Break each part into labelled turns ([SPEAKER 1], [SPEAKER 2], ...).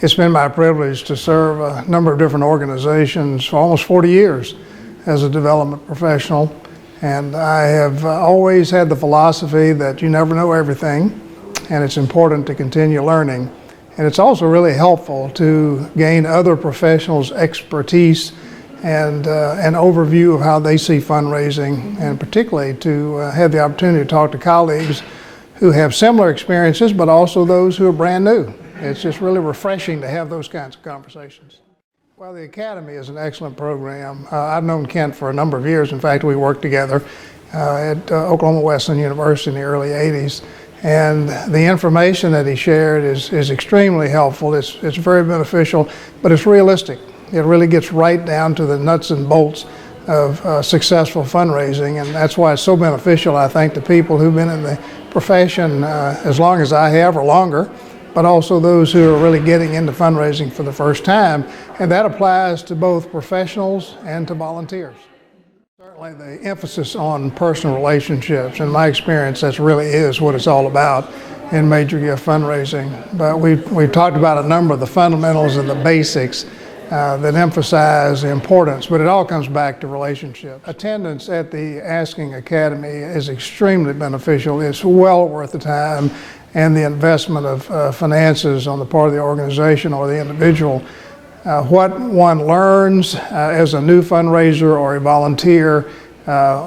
[SPEAKER 1] It's been my privilege to serve a number of different organizations for almost 40 years as a development professional. And I have always had the philosophy that you never know everything, and it's important to continue learning. And it's also really helpful to gain other professionals' expertise and an overview of how they see fundraising, and particularly to have the opportunity to talk to colleagues who have similar experiences, but also those who are brand new. It's just really refreshing to have those kinds of conversations. Well, the Academy is an excellent program. I've known Kent for a number of years. In fact, we worked together at Oklahoma Wesleyan University in the early 80s. And the information that he shared is extremely helpful. It's very beneficial, but it's realistic. It really gets right down to the nuts and bolts of successful fundraising, and that's why it's so beneficial, I think, to people who've been in the profession as long as I have or longer, but also those who are really getting into fundraising for the first time. And that applies to both professionals and to volunteers. Certainly the emphasis on personal relationships, in my experience, that really is what it's all about in major gift fundraising. But we've talked about a number of the fundamentals and the basics that emphasize the importance, but it all comes back to relationships. Attendance at the Asking Academy is extremely beneficial. It's well worth the time and the investment of finances on the part of the organization or the individual. What one learns as a new fundraiser or a volunteer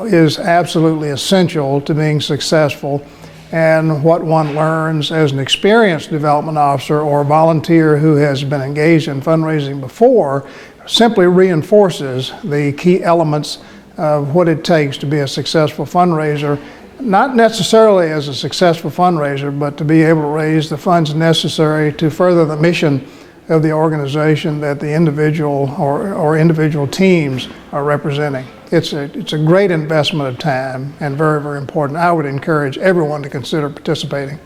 [SPEAKER 1] is absolutely essential to being successful. And what one learns as an experienced development officer or a volunteer who has been engaged in fundraising before simply reinforces the key elements of what it takes to be a successful fundraiser, not necessarily as a successful fundraiser, but to be able to raise the funds necessary to further the mission of the organization that the individual or individual teams are representing. It's a great investment of time and very, very important. I would encourage everyone to consider participating.